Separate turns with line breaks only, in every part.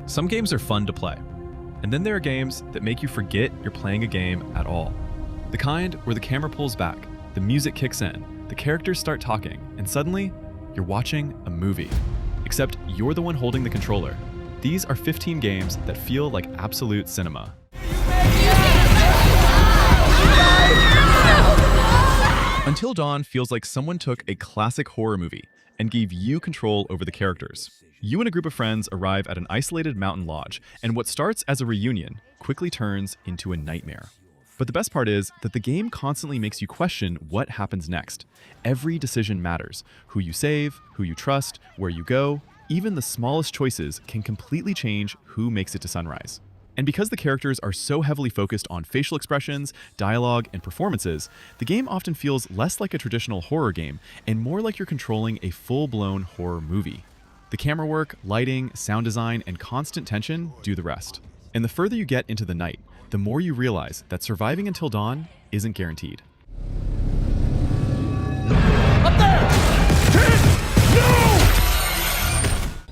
Some games are fun to play, and then there are games that make you forget you're playing a game at all. The kind where the camera pulls back, the music kicks in, the characters start talking, and suddenly, you're watching a movie. Except you're the one holding the controller. These are 15 games that feel like absolute cinema. Until Dawn feels like someone took a classic horror movie and gave you control over the characters. You and a group of friends arrive at an isolated mountain lodge, and what starts as a reunion quickly turns into a nightmare. But the best part is that the game constantly makes you question what happens next. Every decision matters. Who you save, who you trust, where you go, even the smallest choices can completely change who makes it to sunrise. And because the characters are so heavily focused on facial expressions, dialogue, and performances, the game often feels less like a traditional horror game and more like you're controlling a full-blown horror movie. The camera work, lighting, sound design, and constant tension do the rest. And the further you get into the night, the more you realize that surviving until dawn isn't guaranteed.
Up there! No!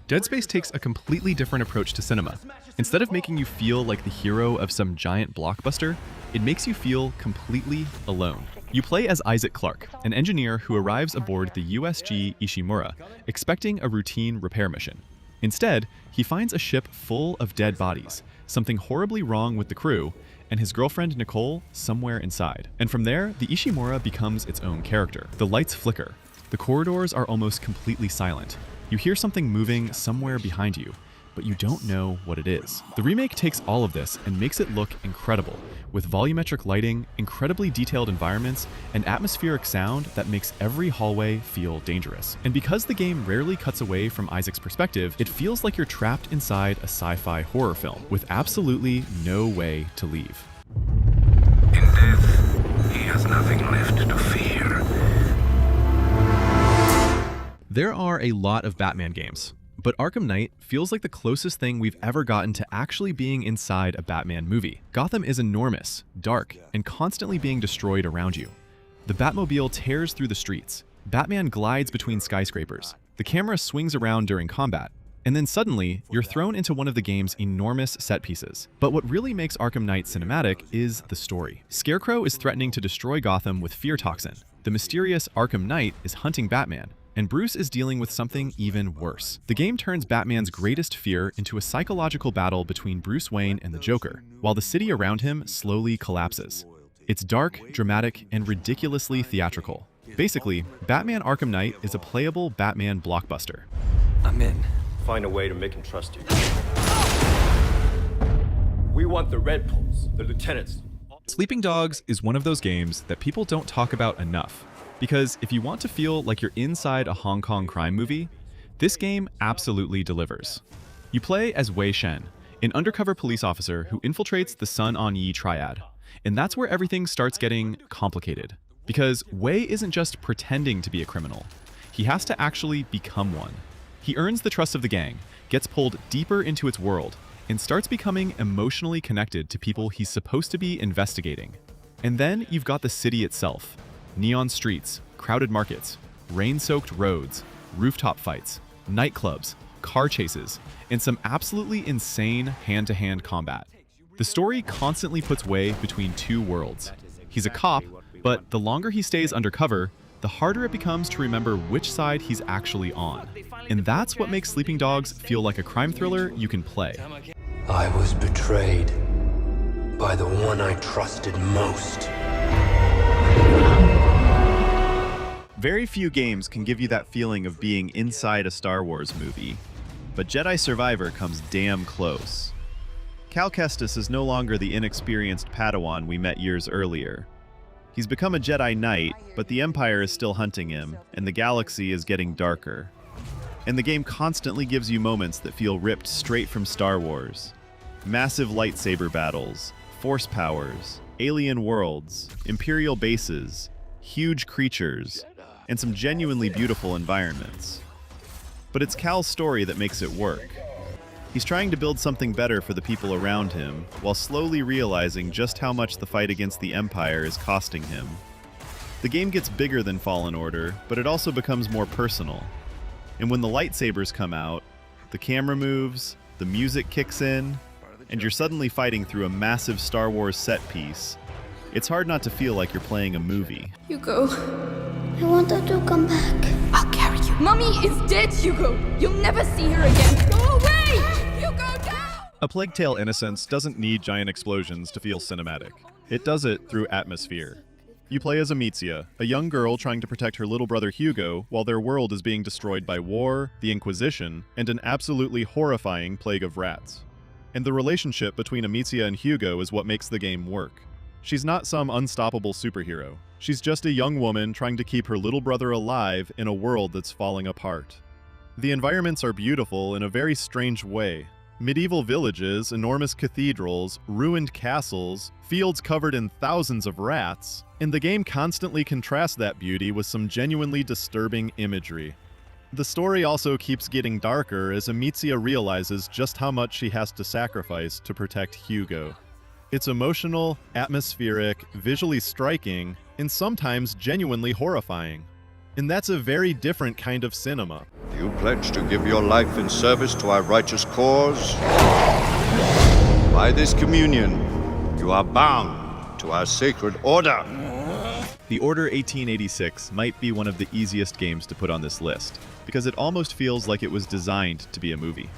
Dead Space takes a completely different approach to cinema. Instead of making you feel like the hero of some giant blockbuster, it makes you feel completely alone. You play as Isaac Clarke, an engineer who arrives aboard the USG Ishimura, expecting a routine repair mission. Instead, he finds a ship full of dead bodies, something horribly wrong with the crew, and his girlfriend Nicole somewhere inside. And from there, the Ishimura becomes its own character. The lights flicker. The corridors are almost completely silent. You hear something moving somewhere behind you, but you don't know what it is. The remake takes all of this and makes it look incredible, with volumetric lighting, incredibly detailed environments, and atmospheric sound that makes every hallway feel dangerous. And because the game rarely cuts away from Isaac's perspective, it feels like you're trapped inside a sci-fi horror film, with absolutely no way to leave.
In death, he has nothing left to fear.
There are a lot of Batman games, but Arkham Knight feels like the closest thing we've ever gotten to actually being inside a Batman movie. Gotham is enormous, dark, and constantly being destroyed around you. The Batmobile tears through the streets. Batman glides between skyscrapers. The camera swings around during combat. And then suddenly, you're thrown into one of the game's enormous set pieces. But what really makes Arkham Knight cinematic is the story. Scarecrow is threatening to destroy Gotham with fear toxin. The mysterious Arkham Knight is hunting Batman, and Bruce is dealing with something even worse. The game turns Batman's greatest fear into a psychological battle between Bruce Wayne and the Joker, while the city around him slowly collapses. It's dark, dramatic, and ridiculously theatrical. Basically, Batman Arkham Knight is a playable Batman blockbuster.
I'm in. Find a way to make him trust you. We want the Red Poles, the lieutenants.
Sleeping Dogs is one of those games that people don't talk about enough. Because if you want to feel like you're inside a Hong Kong crime movie, this game absolutely delivers. You play as Wei Shen, an undercover police officer who infiltrates the Sun On Yi triad. And that's where everything starts getting complicated. Because Wei isn't just pretending to be a criminal. He has to actually become one. He earns the trust of the gang, gets pulled deeper into its world, and starts becoming emotionally connected to people he's supposed to be investigating. And then you've got the city itself. Neon streets, crowded markets, rain-soaked roads, rooftop fights, nightclubs, car chases, and some absolutely insane hand-to-hand combat. The story constantly puts Wei between two worlds. He's a cop, but the longer he stays undercover, the harder it becomes to remember which side he's actually on. And that's what makes Sleeping Dogs feel like a crime thriller you can play.
I was betrayed by the one I trusted most.
Very few games can give you that feeling of being inside a Star Wars movie, but Jedi Survivor comes damn close. Cal Kestis is no longer the inexperienced Padawan we met years earlier. He's become a Jedi Knight, but the Empire is still hunting him, and the galaxy is getting darker. And the game constantly gives you moments that feel ripped straight from Star Wars. Massive lightsaber battles, force powers, alien worlds, Imperial bases, huge creatures, and some genuinely beautiful environments. But it's Cal's story that makes it work. He's trying to build something better for the people around him, while slowly realizing just how much the fight against the Empire is costing him. The game gets bigger than Fallen Order, but it also becomes more personal. And when the lightsabers come out, the camera moves, the music kicks in, and you're suddenly fighting through a massive Star Wars set piece. It's hard not to feel like you're playing a movie.
Hugo, I want her to come back. I'll carry you. Mommy is dead, Hugo. You'll never see her again. Go away! Hugo, no!
A Plague Tale Innocence doesn't need giant explosions to feel cinematic. It does it through atmosphere. You play as Amicia, a young girl trying to protect her little brother Hugo while their world is being destroyed by war, the Inquisition, and an absolutely horrifying plague of rats. And the relationship between Amicia and Hugo is what makes the game work. She's not some unstoppable superhero. She's just a young woman trying to keep her little brother alive in a world that's falling apart. The environments are beautiful in a very strange way. Medieval villages, enormous cathedrals, ruined castles, fields covered in thousands of rats, and the game constantly contrasts that beauty with some genuinely disturbing imagery. The story also keeps getting darker as Amicia realizes just how much she has to sacrifice to protect Hugo. It's emotional, atmospheric, visually striking, and sometimes genuinely horrifying. And that's a very different kind of cinema.
You pledge to give your life in service to our righteous cause? By this communion, you are bound to our sacred order.
The Order 1886 might be one of the easiest games to put on this list, because it almost feels like it was designed to be a movie.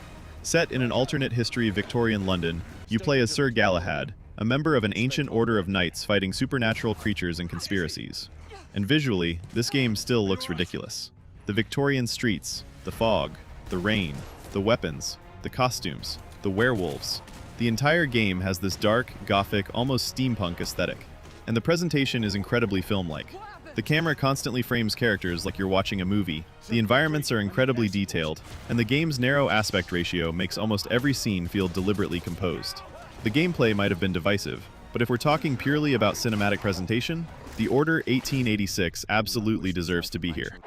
Set in an alternate history Victorian London, you play as Sir Galahad, a member of an ancient order of knights fighting supernatural creatures and conspiracies. And visually, this game still looks ridiculous. The Victorian streets, the fog, the rain, the weapons, the costumes, the werewolves. The entire game has this dark, gothic, almost steampunk aesthetic. And the presentation is incredibly film-like. The camera constantly frames characters like you're watching a movie, the environments are incredibly detailed, and the game's narrow aspect ratio makes almost every scene feel deliberately composed. The gameplay might have been divisive, but if we're talking purely about cinematic presentation, The Order 1886 absolutely deserves to be here.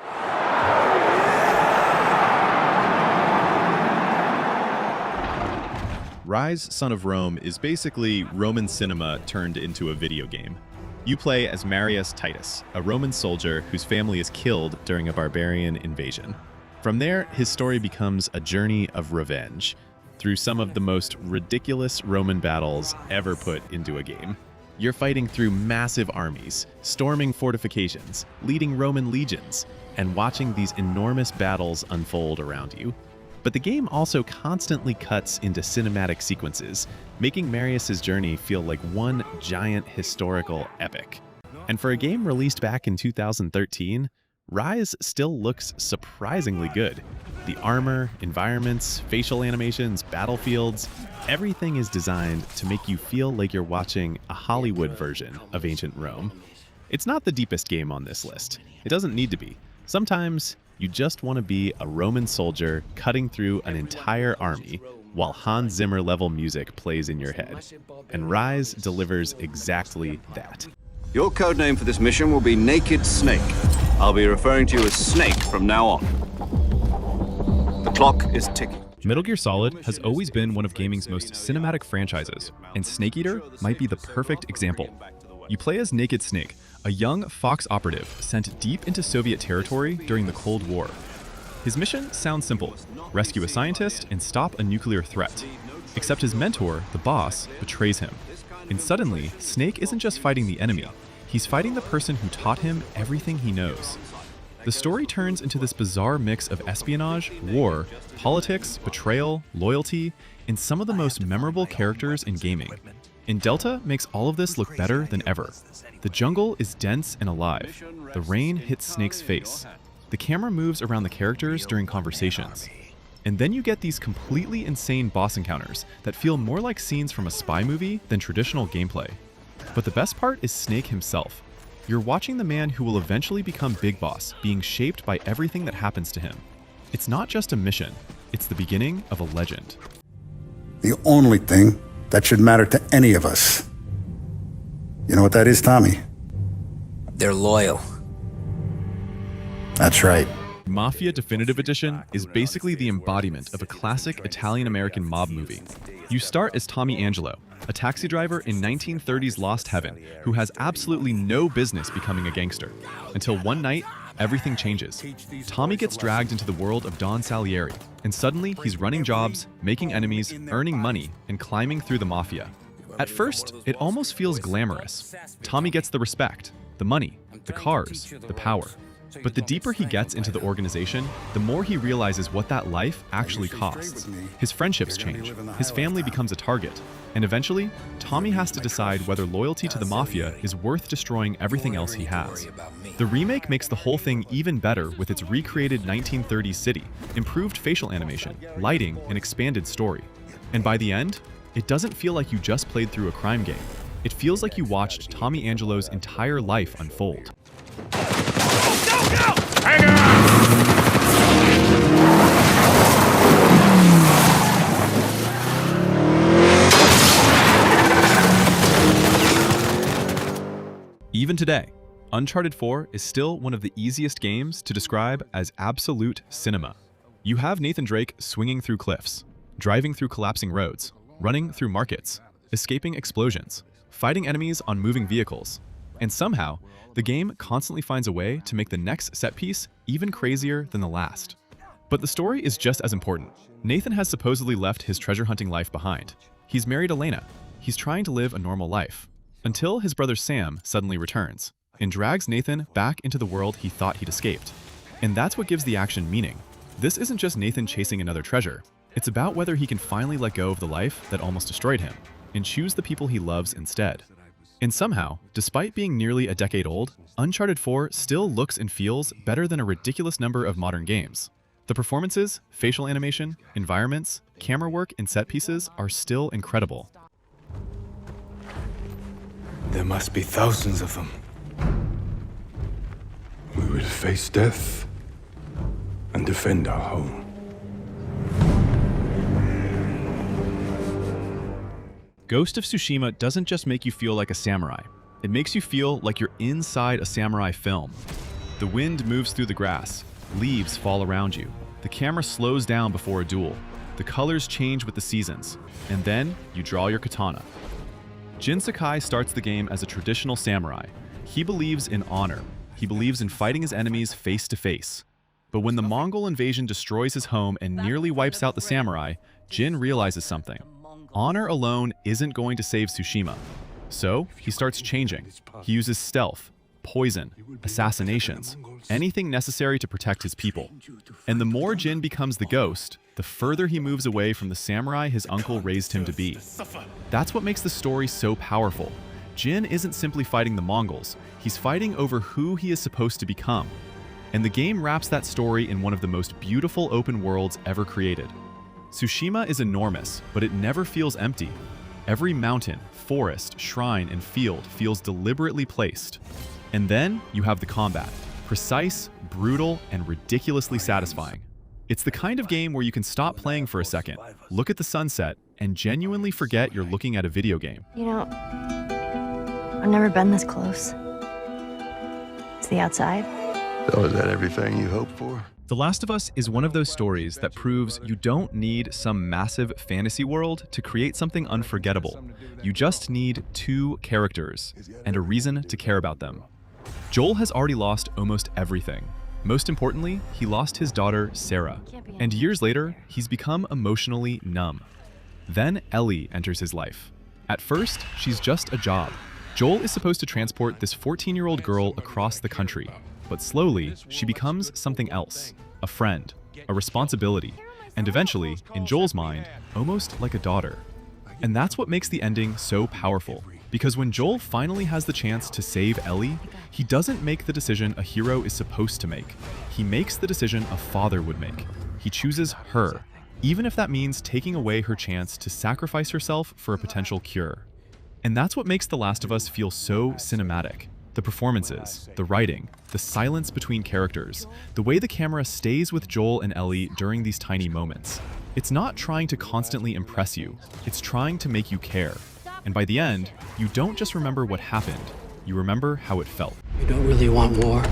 Ryse, Son of Rome is basically Roman cinema turned into a video game. You play as Marius Titus, a Roman soldier whose family is killed during a barbarian invasion. From there, his story becomes a journey of revenge through some of the most ridiculous Roman battles ever put into a game. You're fighting through massive armies, storming fortifications, leading Roman legions, and watching these enormous battles unfold around you. But the game also constantly cuts into cinematic sequences, making Marius's journey feel like one giant historical epic. And for a game released back in 2013, Ryse still looks surprisingly good. The armor, environments, facial animations, battlefields, everything is designed to make you feel like you're watching a Hollywood version of ancient Rome. It's not the deepest game on this list. It doesn't need to be. Sometimes you just want to be a Roman soldier cutting through an entire army while Hans Zimmer level music plays in your head. And Ryse delivers exactly that.
Your codename for this mission will be Naked Snake. I'll be referring to you as Snake from now on. The clock is ticking.
Metal Gear Solid has always been one of gaming's most cinematic franchises, and Snake Eater might be the perfect example. You play as Naked Snake, a young Fox operative sent deep into Soviet territory during the Cold War. His mission sounds simple: rescue a scientist and stop a nuclear threat. Except his mentor, the boss, betrays him. And suddenly, Snake isn't just fighting the enemy, he's fighting the person who taught him everything he knows. The story turns into this bizarre mix of espionage, war, politics, betrayal, loyalty, and some of the most memorable characters in gaming. And Delta makes all of this look better than ever. The jungle is dense and alive. The rain hits Snake's face. The camera moves around the characters during conversations. And then you get these completely insane boss encounters that feel more like scenes from a spy movie than traditional gameplay. But the best part is Snake himself. You're watching the man who will eventually become Big Boss being shaped by everything that happens to him. It's not just a mission, it's the beginning of a legend.
The only thing that should matter to any of us. You know what that is, Tommy?
They're loyal.
That's right.
Mafia Definitive Edition is basically the embodiment of a classic Italian-American mob movie. You start as Tommy Angelo, a taxi driver in 1930s Lost Heaven who has absolutely no business becoming a gangster, until one night, everything changes. Tommy gets dragged into the world of Don Salieri, and suddenly he's running jobs, making enemies, earning money, and climbing through the Mafia. At first, it almost feels glamorous. Tommy gets the respect, the money, the cars, the power. But the deeper he gets into the organization, the more he realizes what that life actually costs. His friendships change, his family becomes a target, and eventually, Tommy has to decide whether loyalty to the Mafia is worth destroying everything else he has. The remake makes the whole thing even better with its recreated 1930s city, improved facial animation, lighting, and expanded story. And by the end, it doesn't feel like you just played through a crime game. It feels like you watched Tommy Angelo's entire life unfold. Even today, Uncharted 4 is still one of the easiest games to describe as absolute cinema. You have Nathan Drake swinging through cliffs, driving through collapsing roads, running through markets, escaping explosions, fighting enemies on moving vehicles, and somehow, the game constantly finds a way to make the next set piece even crazier than the last. But the story is just as important. Nathan has supposedly left his treasure hunting life behind. He's married Elena. He's trying to live a normal life. Until his brother Sam suddenly returns and drags Nathan back into the world he thought he'd escaped. And that's what gives the action meaning. This isn't just Nathan chasing another treasure. It's about whether he can finally let go of the life that almost destroyed him and choose the people he loves instead. And somehow, despite being nearly a decade old, Uncharted 4 still looks and feels better than a ridiculous number of modern games. The performances, facial animation, environments, camera work, and set pieces are still incredible.
There must be thousands of them. We will face death and defend our home.
Ghost of Tsushima doesn't just make you feel like a samurai. It makes you feel like you're inside a samurai film. The wind moves through the grass, leaves fall around you, the camera slows down before a duel, the colors change with the seasons, and then you draw your katana. Jin Sakai starts the game as a traditional samurai. He believes in honor. He believes in fighting his enemies face to face. But when the Mongol invasion destroys his home and nearly wipes out the samurai, Jin realizes something. Honor alone isn't going to save Tsushima. So, he starts changing. He uses stealth, poison, assassinations, anything necessary to protect his people. And the more Jin becomes the ghost, the further he moves away from the samurai his uncle raised him to be. That's what makes the story so powerful. Jin isn't simply fighting the Mongols, he's fighting over who he is supposed to become. And the game wraps that story in one of the most beautiful open worlds ever created. Tsushima is enormous, but it never feels empty. Every mountain, forest, shrine, and field feels deliberately placed. And then you have the combat. Precise, brutal, and ridiculously satisfying. It's the kind of game where you can stop playing for a second, look at the sunset, and genuinely forget you're looking at a video game.
You know, I've never been this close. It's the outside.
So is that everything you hoped for?
The Last of Us is one of those stories that proves you don't need some massive fantasy world to create something unforgettable. You just need two characters and a reason to care about them. Joel has already lost almost everything. Most importantly, he lost his daughter, Sarah. And years later, he's become emotionally numb. Then Ellie enters his life. At first, she's just a job. Joel is supposed to transport this 14-year-old girl across the country. But slowly, she becomes something else. A friend, a responsibility, and eventually, in Joel's mind, almost like a daughter. And that's what makes the ending so powerful. Because when Joel finally has the chance to save Ellie, he doesn't make the decision a hero is supposed to make. He makes the decision a father would make. He chooses her, even if that means taking away her chance to sacrifice herself for a potential cure. And that's what makes The Last of Us feel so cinematic. The performances, the writing, the silence between characters, the way the camera stays with Joel and Ellie during these tiny moments. It's not trying to constantly impress you, it's trying to make you care. And by the end, you don't just remember what happened, you remember how it felt.
You don't really want war,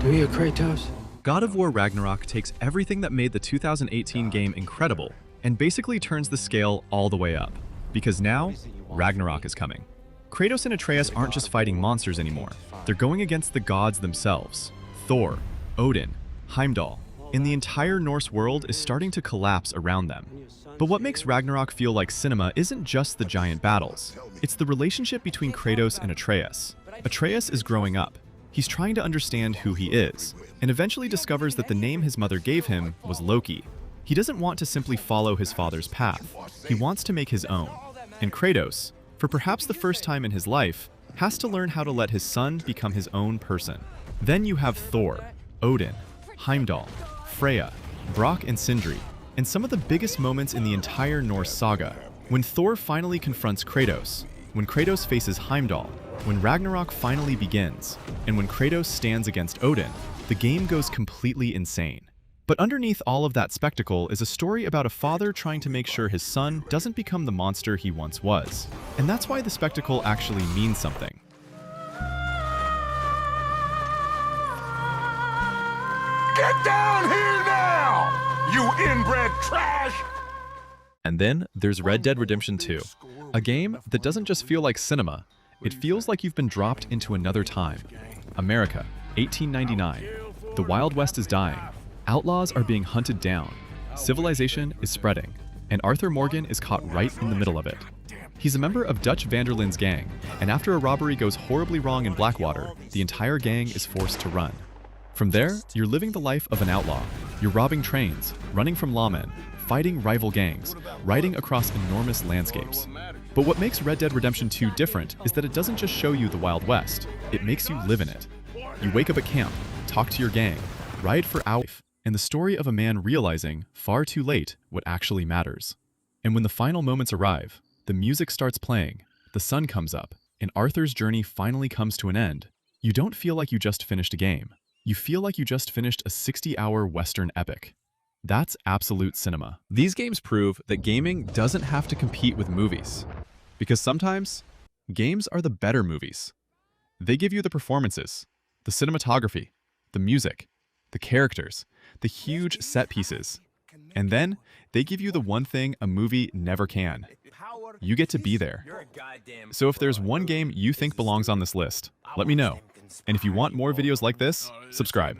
do you, Kratos?
God of War Ragnarok takes everything that made the 2018 game incredible and basically turns the scale all the way up. Because now, Ragnarok is coming. Kratos and Atreus aren't just fighting monsters anymore. They're going against the gods themselves. Thor, Odin, Heimdall, and the entire Norse world is starting to collapse around them. But what makes Ragnarok feel like cinema isn't just the giant battles. It's the relationship between Kratos and Atreus. Atreus is growing up. He's trying to understand who he is, and eventually discovers that the name his mother gave him was Loki. He doesn't want to simply follow his father's path. He wants to make his own. And Kratos, for perhaps the first time in his life, has to learn how to let his son become his own person. Then you have Thor, Odin, Heimdall, Freya, Brock and Sindri, and some of the biggest moments in the entire Norse saga. When Thor finally confronts Kratos, when Kratos faces Heimdall, when Ragnarok finally begins, and when Kratos stands against Odin, the game goes completely insane. But underneath all of that spectacle is a story about a father trying to make sure his son doesn't become the monster he once was. And that's why the spectacle actually means something.
Get down here now, you inbred trash!
And then there's Red Dead Redemption 2, a game that doesn't just feel like cinema, it feels like you've been dropped into another time. America, 1899. The Wild West is dying. Outlaws are being hunted down. Civilization is spreading, and Arthur Morgan is caught right in the middle of it. He's a member of Dutch Vanderlin's gang, and after a robbery goes horribly wrong in Blackwater, the entire gang is forced to run. From there, you're living the life of an outlaw. You're robbing trains, running from lawmen, fighting rival gangs, riding across enormous landscapes. But what makes Red Dead Redemption 2 different is that it doesn't just show you the Wild West, it makes you live in it. You wake up at camp, talk to your gang, ride for hours, and the story of a man realizing, far too late, what actually matters. And when the final moments arrive, the music starts playing, the sun comes up, and Arthur's journey finally comes to an end, you don't feel like you just finished a game. You feel like you just finished a 60-hour Western epic. That's absolute cinema. These games prove that gaming doesn't have to compete with movies. Because sometimes, games are the better movies. They give you the performances, the cinematography, the music, the characters, the huge set pieces. And then, they give you the one thing a movie never can. You get to be there. So if there's one game you think belongs on this list, let me know. And if you want more videos like this, subscribe.